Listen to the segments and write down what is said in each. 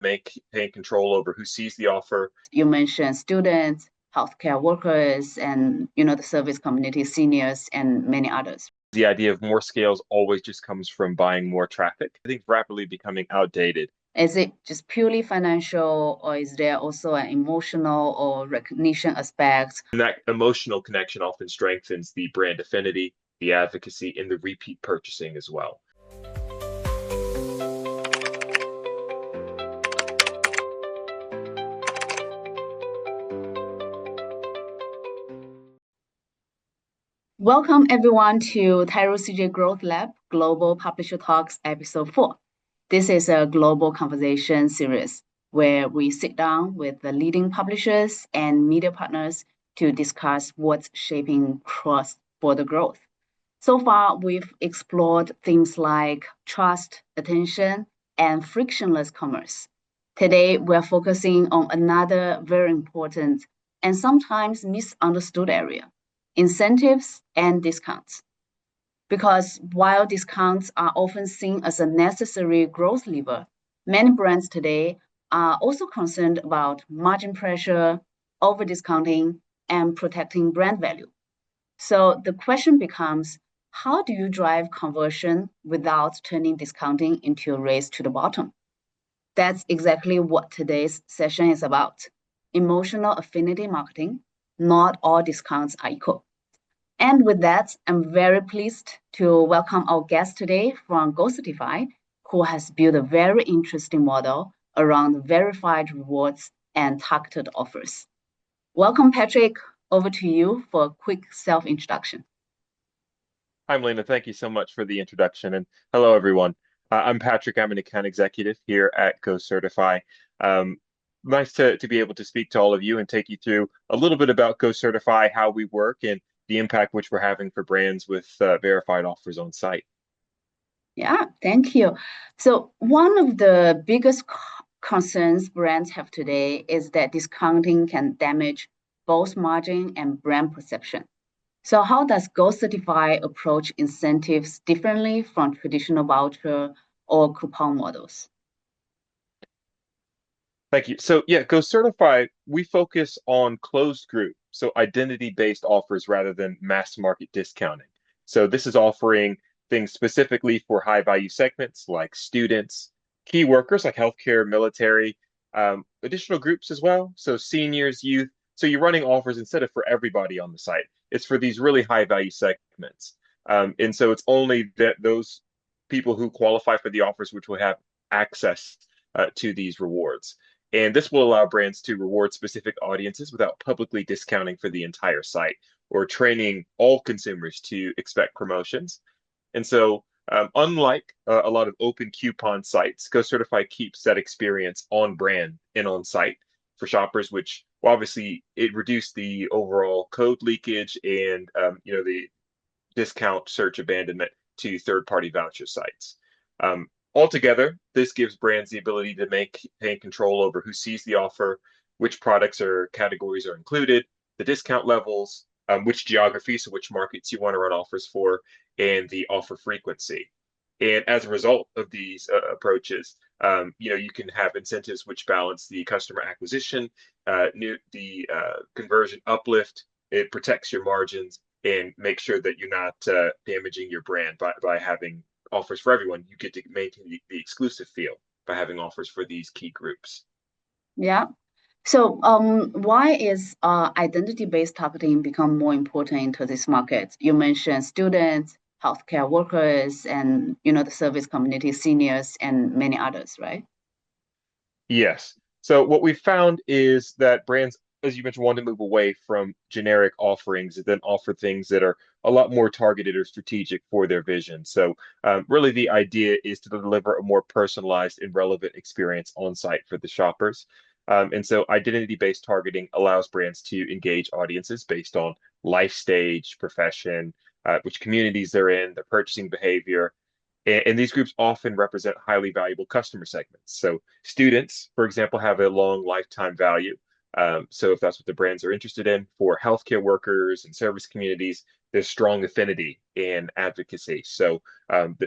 maintain control over who sees the offer. You mentioned students, healthcare workers, and the service community, seniors, and many others. The idea of more scales always just comes from buying more traffic. I think rapidly becoming outdated. Is it just purely financial, or is there also an emotional or recognition aspect? And that emotional connection often strengthens the brand affinity, the advocacy, and the repeat purchasing as well. Welcome everyone to Tyroo CJ Growth Lab Global Publisher Talks Episode 4. This is a global conversation series where we sit down with the leading publishers and media partners to discuss what's shaping cross-border growth. So far, we've explored themes like trust, attention, and frictionless commerce. Today, we're focusing on another very important and sometimes misunderstood area: incentives and discounts. Because while discounts are often seen as a necessary growth lever, many brands today are also concerned about margin pressure, over discounting, and protecting brand value. So the question becomes, how do you drive conversion without turning discounting into a race to the bottom? That's exactly what today's session is about. Emotional affinity marketing. Not all discounts are equal. And with that, I'm very pleased to welcome our guest today from Gocertify, who has built a very interesting model around verified rewards and targeted offers. Welcome, Patrick. Over to you for a quick self-introduction. Hi, Melina. Thank you so much for the introduction. And hello, everyone. I'm Patrick. I'm an account executive here at Gocertify. Um, nice to be able to speak to all of you and take you through a little bit about Gocertify, how we work, and the impact which we're having for brands with verified offers on site. Yeah, thank you. So one of the biggest concerns brands have today is that discounting can damage both margin and brand perception. So how does Go Certify approach incentives differently from traditional voucher or coupon models? Thank you. So yeah, Gocertify, we focus on closed group, so identity-based offers rather than mass market discounting. So this is offering things specifically for high-value segments like students, key workers like healthcare, military, additional groups as well. So seniors, youth. So you're running offers instead of for everybody on the site. It's for these really high-value segments. And so it's only that those people who qualify for the offers which will have access to these rewards. And this will allow brands to reward specific audiences without publicly discounting for the entire site or training all consumers to expect promotions. And so, unlike a lot of open coupon sites, GoCertify keeps that experience on brand and on site for shoppers, which well, obviously it reduced the overall code leakage and the discount search abandonment to third-party voucher sites. Altogether, this gives brands the ability to maintain control over who sees the offer, which products or categories are included, the discount levels, which geography, so which markets you want to run offers for, and the offer frequency. And as a result of these approaches, you can have incentives which balance the customer acquisition, the conversion uplift. It protects your margins and make sure that you're not damaging your brand by having offers for everyone. You get to maintain the exclusive feel by having offers for these key groups. Yeah. So why is identity-based targeting become more important into this market? You mentioned students, healthcare workers, and the service community, seniors, and many others, right? Yes. So what we found is that brands, as you mentioned, want to move away from generic offerings and then offer things that are a lot more targeted or strategic for their vision. So really the idea is to deliver a more personalized and relevant experience on site for the shoppers. And so identity-based targeting allows brands to engage audiences based on life stage, profession, which communities they're in, their purchasing behavior, and these groups often represent highly valuable customer segments. So students, for example, have a long lifetime value. So if that's what the brands are interested in, for healthcare workers and service communities, there's strong affinity and advocacy. So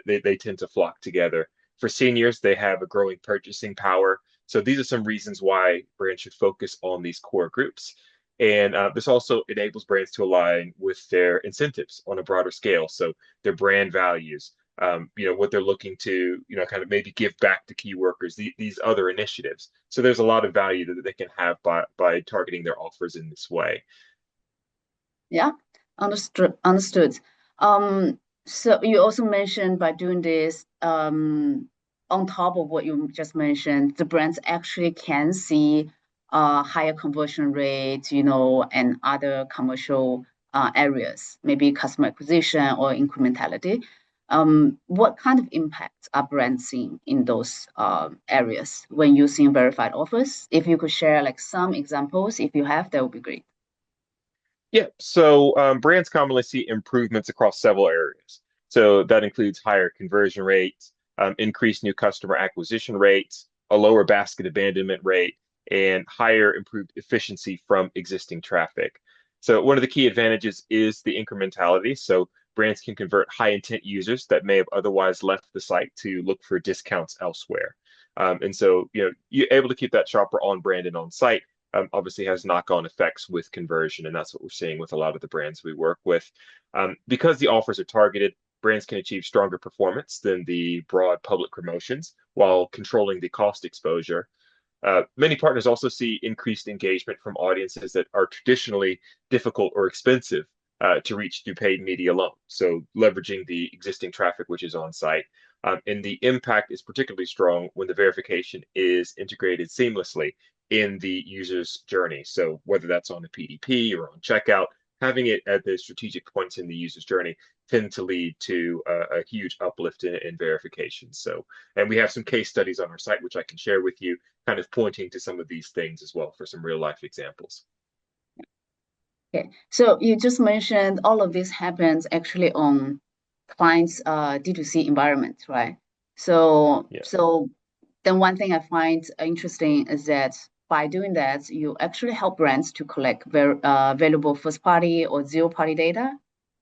they tend to flock together. For seniors, they have a growing purchasing power. So these are some reasons why brands should focus on these core groups. And this also enables brands to align with their incentives on a broader scale. So their brand values, what they're looking to, kind of maybe give back to key workers, these other initiatives. So there's a lot of value that they can have by targeting their offers in this way. Yeah, understood. Understood. So you also mentioned by doing this, on top of what you just mentioned, the brands actually can see higher conversion rates, and other commercial areas, maybe customer acquisition or incrementality. What kind of impacts are brands seeing in those areas when using verified offers? If you could share like some examples, if you have, that would be great. Yeah, so brands commonly see improvements across several areas. So that includes higher conversion rates, increased new customer acquisition rates, a lower basket abandonment rate, and higher improved efficiency from existing traffic. So one of the key advantages is the incrementality. So brands can convert high intent users that may have otherwise left the site to look for discounts elsewhere. And so, you're able to keep that shopper on brand and on site obviously has knock-on effects with conversion, and that's what we're seeing with a lot of the brands we work with. Because the offers are targeted, brands can achieve stronger performance than the broad public promotions while controlling the cost exposure. Many partners also see increased engagement from audiences that are traditionally difficult or expensive to reach through paid media alone. So, leveraging the existing traffic which is on site. And the impact is particularly strong when the verification is integrated seamlessly in the user's journey. So, whether that's on a PDP or on checkout, having it at the strategic points in the user's journey tend to lead to a huge uplift in verification. So, and we have some case studies on our site, which I can share with you, kind of pointing to some of these things as well for some real life examples. Okay, so you just mentioned all of this happens actually on clients' D2C environment, right? So, Yeah. so then one thing I find interesting is that by doing that, you actually help brands to collect valuable first-party or zero-party data.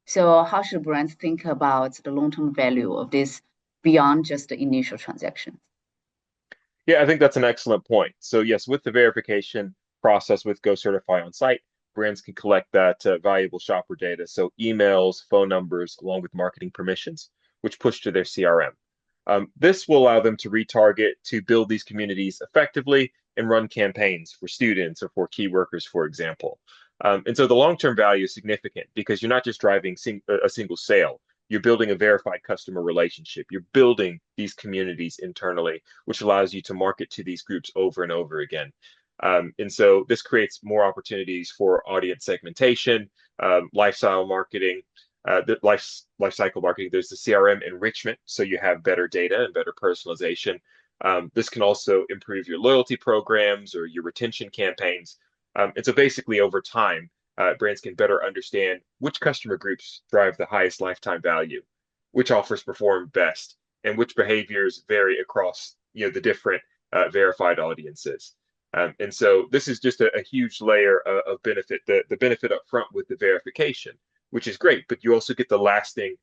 So how should brands think about the long-term value of this beyond just the initial transaction? Yeah, I think that's an excellent point. So, yes, with the verification process with Gocertify on site, brands can collect that valuable shopper data. So, emails, phone numbers, along with marketing permissions, which push to their CRM. This will allow them to retarget to build these communities effectively and run campaigns for students or for key workers, for example. And so the long-term value is significant because you're not just driving a single sale, you're building a verified customer relationship. You're building these communities internally, which allows you to market to these groups over and over again. And so this creates more opportunities for audience segmentation, lifestyle marketing, the life cycle marketing. There's the CRM enrichment, so you have better data and better personalization. This can also improve your loyalty programs or your retention campaigns. And so basically, over time, brands can better understand which customer groups drive the highest lifetime value, which offers perform best, and which behaviors vary across the different verified audiences. And so this is just a huge layer of benefit. The benefit up front with the verification, which is great, but you also get the lasting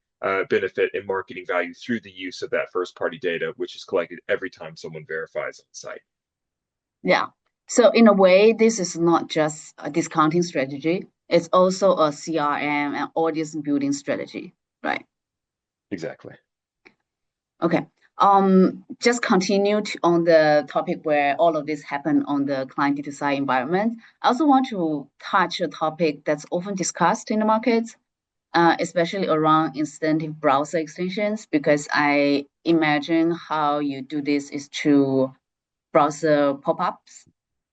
benefit and marketing value through the use of that first party data, which is collected every time someone verifies on site. Yeah. So in a way, this is not just a discounting strategy. It's also a CRM and audience building strategy, right? Exactly. Okay. Just continue on the topic where all of this happened on the client D2C environment. I also want to touch a topic that's often discussed in the market, especially around incentive browser extensions, because I imagine how you do this is through browser pop-ups.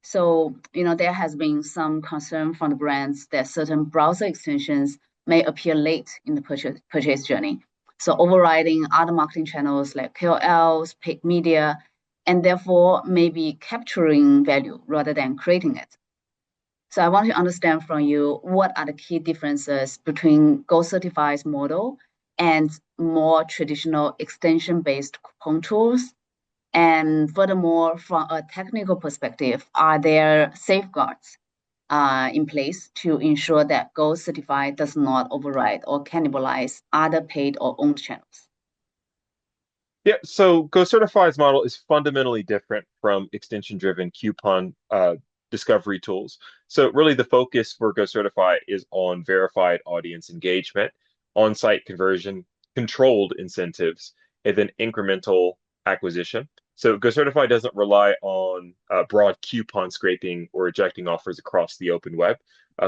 So, there has been some concern from the brands that certain browser extensions may appear late in the purchase journey. So overriding other marketing channels like KOLs, paid media, and therefore maybe capturing value rather than creating it. So I want to understand from you what are the key differences between Gocertify's model and more traditional extension-based coupon tools, and furthermore, from a technical perspective, are there safeguards in place to ensure that Gocertify does not override or cannibalize other paid or owned channels? Yeah, so Gocertify's model is fundamentally different from extension-driven coupon discovery tools. So really the focus for Gocertify is on verified audience engagement, on-site conversion, controlled incentives, and then incremental acquisition. So Gocertify doesn't rely on broad coupon scraping or rejecting offers across the open web.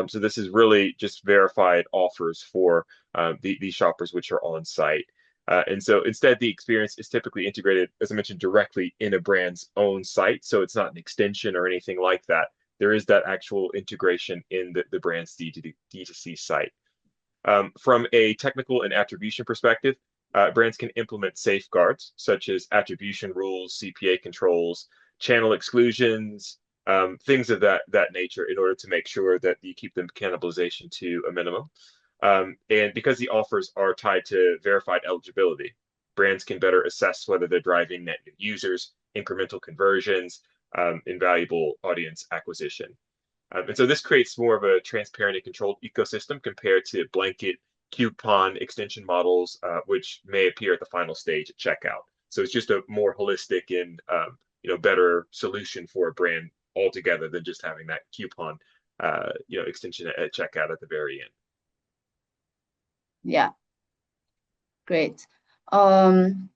So this is really just verified offers for these shoppers which are on site. And so instead, the experience is typically integrated, as I mentioned, directly in a brand's own site. So it's not an extension or anything like that. There is that actual integration in the brand's D2C site. From a technical and attribution perspective, brands can implement safeguards such as attribution rules, CPA controls, channel exclusions, things of that nature in order to make sure that you keep the cannibalization to a minimum. And because the offers are tied to verified eligibility, brands can better assess whether they're driving net new users, incremental conversions, invaluable audience acquisition. And so this creates more of a transparent and controlled ecosystem compared to blanket coupon extension models, which may appear at the final stage at checkout. So it's just a more holistic and better solution for a brand altogether than just having that coupon extension at checkout at the very end. Yeah, great. Um,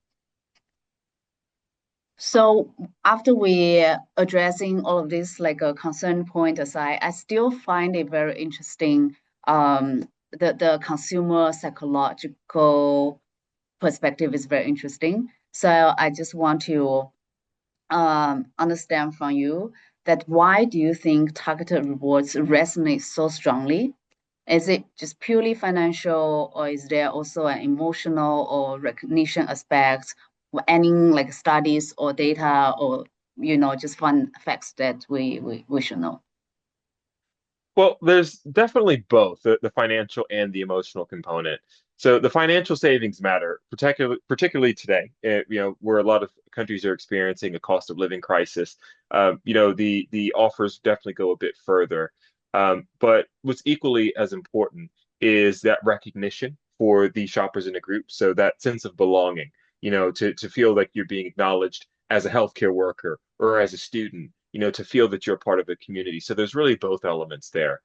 so after we addressing all of this like a concern point aside, I still find it very interesting. The consumer psychological perspective is very interesting. So I just want to understand from you that why do you think targeted rewards resonate so strongly? Is it just purely financial, or is there also an emotional or recognition aspect, or any like studies or data, or just fun facts that we should know? Well, there's definitely both the financial and the emotional component. So the financial savings matter, particularly today, where a lot of countries are experiencing a cost of living crisis. The offers definitely go a bit further. But what's equally as important is that recognition for the shoppers in a group. So that sense of belonging, to feel like you're being acknowledged as a healthcare worker or as a student, to feel that you're part of a community. So there's really both elements there.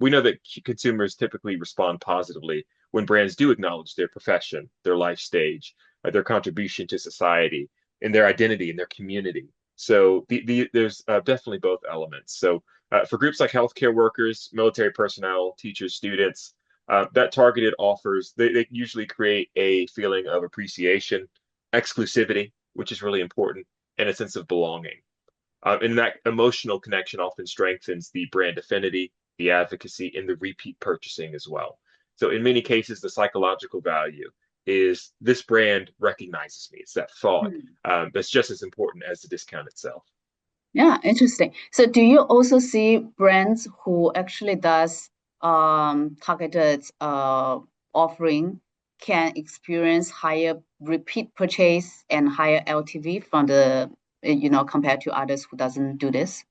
We know that consumers typically respond positively when brands do acknowledge their profession, their life stage, their contribution to society, and their identity and their community. So there's definitely both elements. So for groups like healthcare workers, military personnel, teachers, students, that targeted offers, they usually create a feeling of appreciation, exclusivity, which is really important, and a sense of belonging. And that emotional connection often strengthens the brand affinity, the advocacy, and the repeat purchasing as well. So in many cases, the psychological value is this brand recognizes me. It's that thought that's just as important as the discount itself. Yeah, interesting. So do you also see brands who actually does targeted offering can experience higher repeat purchase and higher LTV from the compared to others who doesn't do this?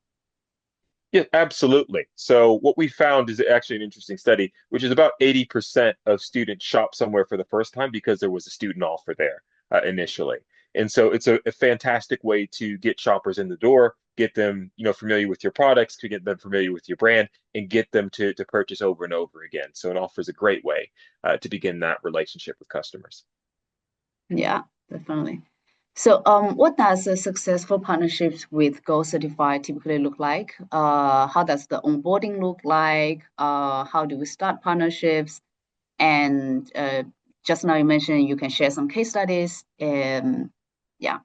Yeah, absolutely. So what we found is actually an interesting study, which is about 80% of students shop somewhere for the first time because there was a student offer there initially. And so it's a fantastic way to get shoppers in the door, get them, familiar with your products, to get them familiar with your brand, and get them to purchase over and over again. So it offers a great way to begin that relationship with customers. Yeah, definitely. So, what does a successful partnerships with Gocertify typically look like? How does the onboarding look like? How do we start partnerships? And just now you mentioned you can share some case studies. Yeah.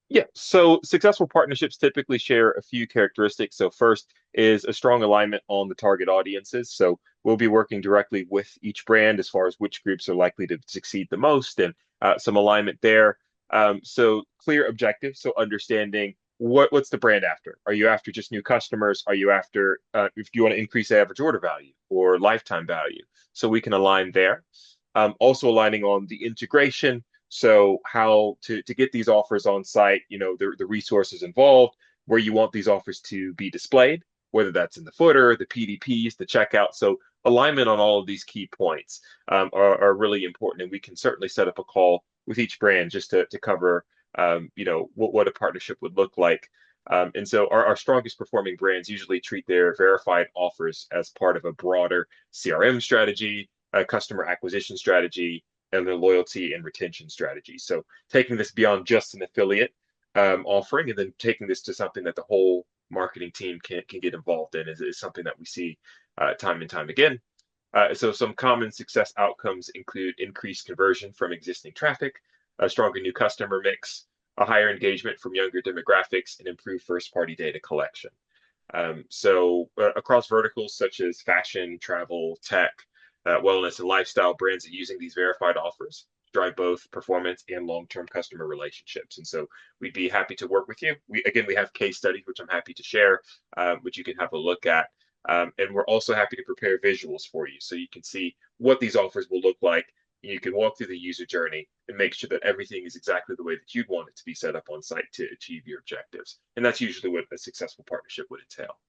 Yeah, so successful partnerships typically share a few characteristics. So, first is a strong alignment on the target audiences. So, we'll be working directly with each brand as far as which groups are likely to succeed the most and some alignment there. So, clear objectives. So, understanding what's the brand after? Are you after just new customers? Are you after if you want to increase average order value or lifetime value? So, we can align there. Also, aligning on the integration, so how to get these offers on site, the resources involved, where you want these offers to be displayed, whether that's in the footer, the PDPs, the checkout. So alignment on all of these key points are really important. And we can certainly set up a call with each brand just to cover what a partnership would look like. And so our strongest performing brands usually treat their verified offers as part of a broader CRM strategy, a customer acquisition strategy, and their loyalty and retention strategy. So taking this beyond just an affiliate offering and then taking this to something that the whole marketing team can get involved in is something that we see time and time again. So some common success outcomes include increased conversion from existing traffic, a stronger new customer mix, a higher engagement from younger demographics, and improved first-party data collection. Across verticals such as fashion, travel, tech, wellness, and lifestyle, brands are using these verified offers to drive both performance and long-term customer relationships. And so we'd be happy to work with you. We have case studies, which I'm happy to share, which you can have a look at. And we're also happy to prepare visuals for you so you can see what these offers will look like. You can walk through the user journey and make sure that everything is exactly the way that you'd want it to be set up on site to achieve your objectives. And that's usually what a successful partnership would entail.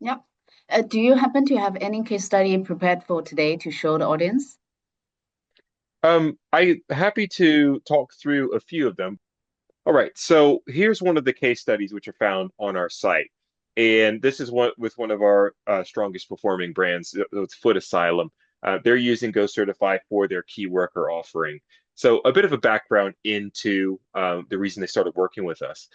Yep. Do you happen to have any case study prepared for today to show the audience? I'm happy to talk through a few of them. All right, so here's one of the case studies which are found on our site. And this is one of our strongest performing brands, it's Foot Asylum. They're using Gocertify for their key worker offering. So a bit of a background into the reason they started working with us.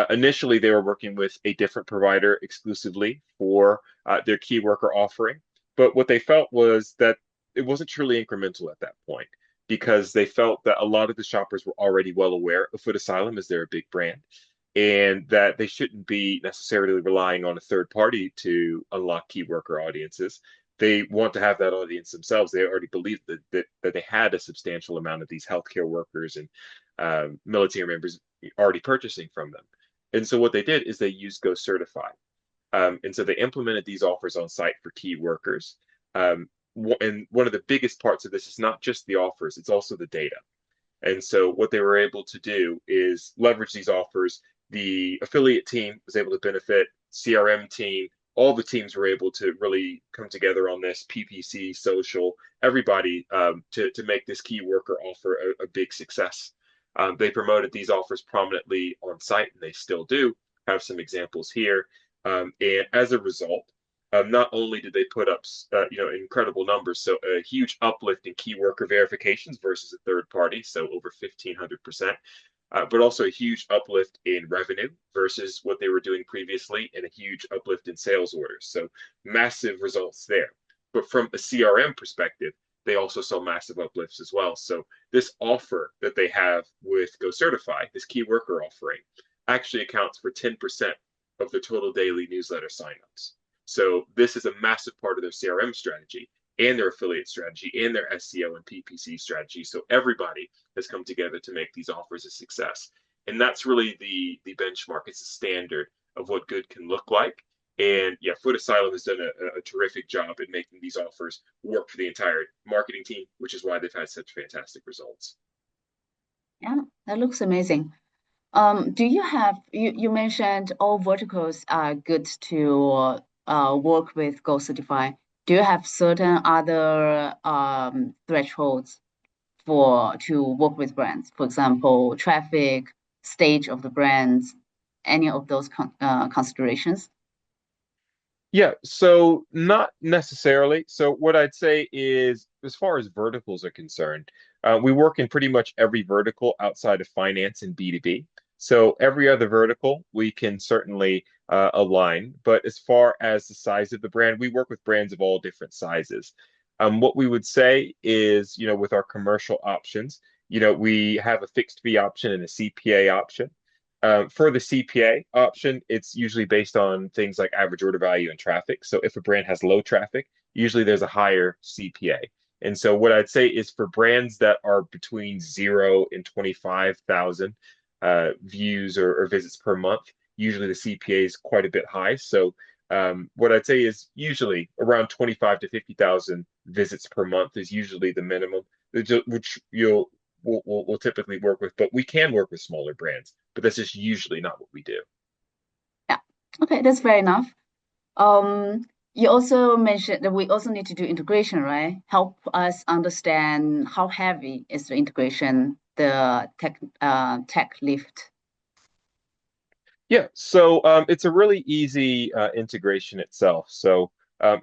Initially, they were working with a different provider exclusively for their key worker offering. But what they felt was that it wasn't truly incremental at that point because they felt that a lot of the shoppers were already well aware of Foot Asylum as they're a big brand and that they shouldn't be necessarily relying on a third party to unlock key worker audiences. They want to have that audience themselves. They already believe that they had a substantial amount of these healthcare workers and military members already purchasing from them. And so what they did is they used Gocertify. And so they implemented these offers on site for key workers. And one of the biggest parts of this is not just the offers, it's also the data. And so what they were able to do is leverage these offers. The affiliate team was able to benefit, CRM team, all the teams were able to really come together on this, PPC, social, everybody to make this key worker offer a big success. They promoted these offers prominently on site, and they still do. Have some examples here. And as a result, not only did they put up incredible numbers, so a huge uplift in key worker verifications versus a third party, so over 1,500%, but also a huge uplift in revenue versus what they were doing previously, and a huge uplift in sales orders. So massive results there. But from a CRM perspective, they also saw massive uplifts as well. So this offer that they have with Gocertify, this key worker offering, actually accounts for 10% of the total daily newsletter signups. So this is a massive part of their CRM strategy and their affiliate strategy and their SEO and PPC strategy. So everybody has come together to make these offers a success. And that's really the benchmark. It's a standard of what good can look like. And yeah, Foot Asylum has done a terrific job in making these offers work for the entire marketing team, which is why they've had such fantastic results. Yeah, that looks amazing. Do you have, you mentioned all verticals are good to work with Go Certify. Do you have certain other thresholds for to work with brands? For example, traffic, stage of the brands, any of those considerations? Yeah, so not necessarily. So what I'd say is, as far as verticals are concerned, we work in pretty much every vertical outside of finance and B2B. So every other vertical we can certainly align. But as far as the size of the brand, we work with brands of all different sizes. What we would say is, with our commercial options, we have a fixed fee option and a CPA option. For the CPA option, it's usually based on things like average order value and traffic. So if a brand has low traffic, usually there's a higher CPA. And so what I'd say is for brands that are between 0 and 25,000 views or visits per month, usually the CPA is quite a bit high. So what I'd say is usually around 25 to 50,000 visits per month is usually the minimum, which we'll typically work with, but we can work with smaller brands, but that's just usually not what we do. Yeah. Okay, that's fair enough. You also mentioned that we also need to do integration, right? Help us understand how heavy is the integration the tech lift? Yeah, so it's a really easy integration itself. So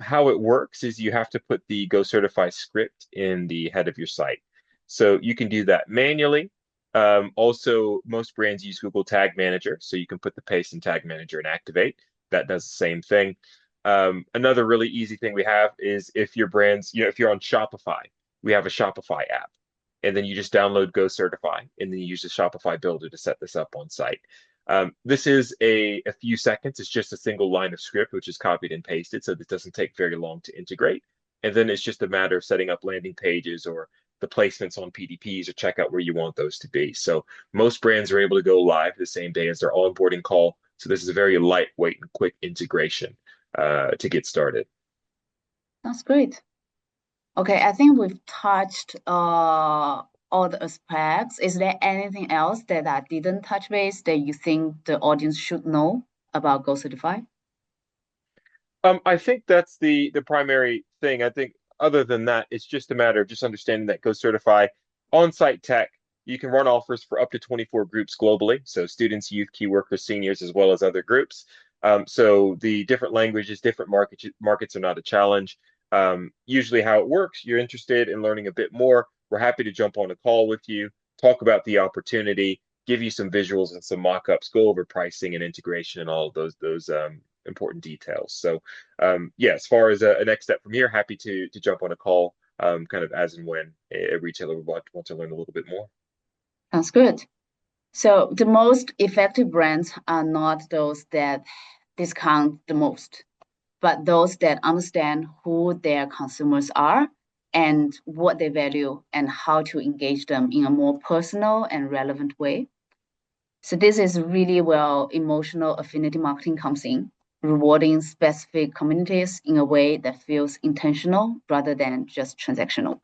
how it works is you have to put the Go Certify script in the head of your site. So you can do that manually. Also, most brands use Google Tag Manager, so you can put the paste in Tag Manager and activate. That does the same thing. Another really easy thing we have is if your brands, if you're on Shopify, we have a Shopify app, and then you just download Go Certify, and then you use the Shopify builder to set this up on site. This is a few seconds. It's just a single line of script, which is copied and pasted, so this doesn't take very long to integrate. And then it's just a matter of setting up landing pages or the placements on PDPs or check out where you want those to be. So most brands are able to go live the same day as their onboarding call. So this is a very lightweight and quick integration to get started. That's great. Okay, I think we've touched all the aspects. Is there anything else that I didn't touch base that you think the audience should know about Go Certify? I think that's the primary thing. I think other than that, it's just a matter of just understanding that Go Certify on-site tech. You can run offers for up to 24 groups globally, so students, youth, key workers, seniors, as well as other groups. So the different languages, different markets are not a challenge. Usually, how it works, you're interested in learning a bit more. We're happy to jump on a call with you, talk about the opportunity, give you some visuals and some mock-ups, go over pricing and integration and all of those important details. So yeah, as far as a next step from here, happy to jump on a call kind of as and when a retailer would want to learn a little bit more. Sounds good. So the most effective brands are not those that discount the most, but those that understand who their consumers are and what they value and how to engage them in a more personal and relevant way. So this is really where emotional affinity marketing comes in, rewarding specific communities in a way that feels intentional rather than just transactional.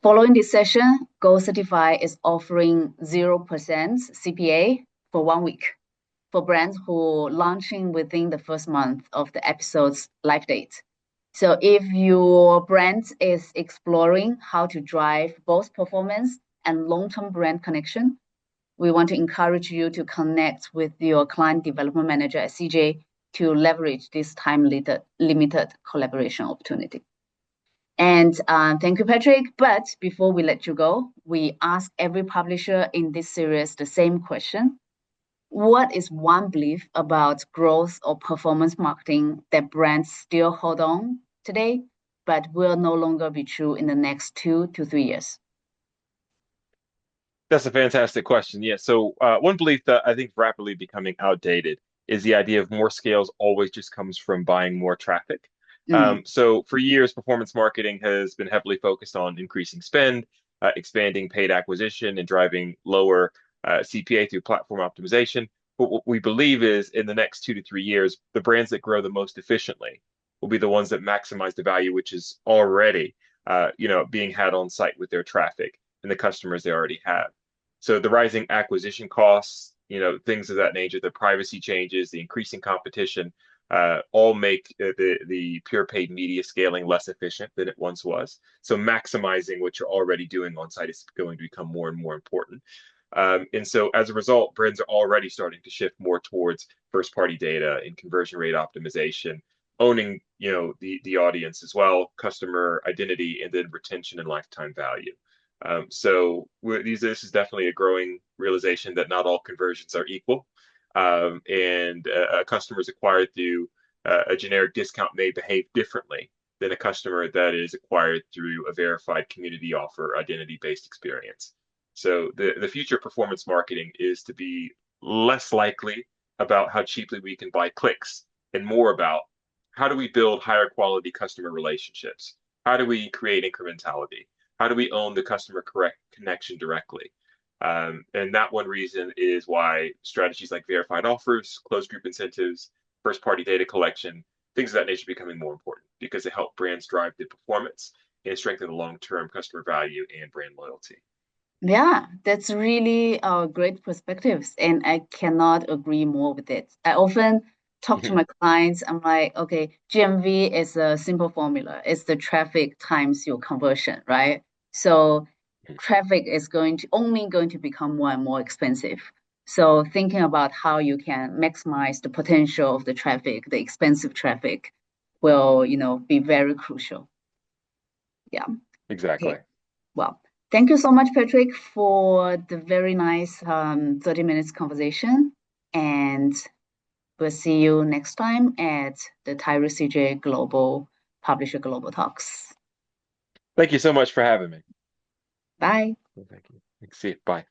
Following this session, Gocertify is offering 0% CPA for 1 week for brands who launching within the first month of the episode's live date. So if your brand is exploring how to drive both performance and long-term brand connection, we want to encourage you to connect with your client development manager at CJ to leverage this time limited collaboration opportunity. And thank you, Patrick. But before we let you go, we ask every publisher in this series the same question. What is one belief about growth or performance marketing that brands still hold on today, but will no longer be true in the next 2 to 3 years? That's a fantastic question. Yeah. So one belief that I think is rapidly becoming outdated is the idea of more scales always just comes from buying more traffic. Mm. So for years, performance marketing has been heavily focused on increasing spend, expanding paid acquisition, and driving lower CPA through platform optimization. But what we believe is in the next 2 to 3 years, the brands that grow the most efficiently will be the ones that maximize the value, which is already, being had on site with their traffic and the customers they already have. So the rising acquisition costs, things of that nature, the privacy changes, the increasing competition, all make the pure paid media scaling less efficient than it once was. So maximizing what you're already doing on site is going to become more and more important. And so as a result, brands are already starting to shift more towards first party data and conversion rate optimization, owning, the audience as well, customer identity, and then retention and lifetime value. So this is definitely a growing realization that not all conversions are equal. And customers acquired through a generic discount may behave differently than a customer that is acquired through a verified community offer identity-based experience. So the future performance marketing is to be less likely about how cheaply we can buy clicks and more about how do we build higher quality customer relationships? How do we create incrementality? How do we own the customer correct connection directly? And that one reason is why strategies like verified offers, closed group incentives, first party data collection, things of that nature are becoming more important because they help brands drive the performance and strengthen the long term customer value and brand loyalty. Yeah, that's really great perspectives, and I cannot agree more with it. I often talk to my clients. I'm like, okay, GMV is a simple formula. It's the traffic times your conversion, right? So traffic is only going to become more and more expensive. So thinking about how you can maximize the potential of the traffic, the expensive traffic, will be very crucial. Yeah. Exactly. Okay. Well, thank you so much, Patrick, for the very nice 30 minutes conversation. And we'll see you next time at the Tyroo CJ Global Publisher Global Talks. Thank you so much for having me. Bye. Thank you. See you. Bye.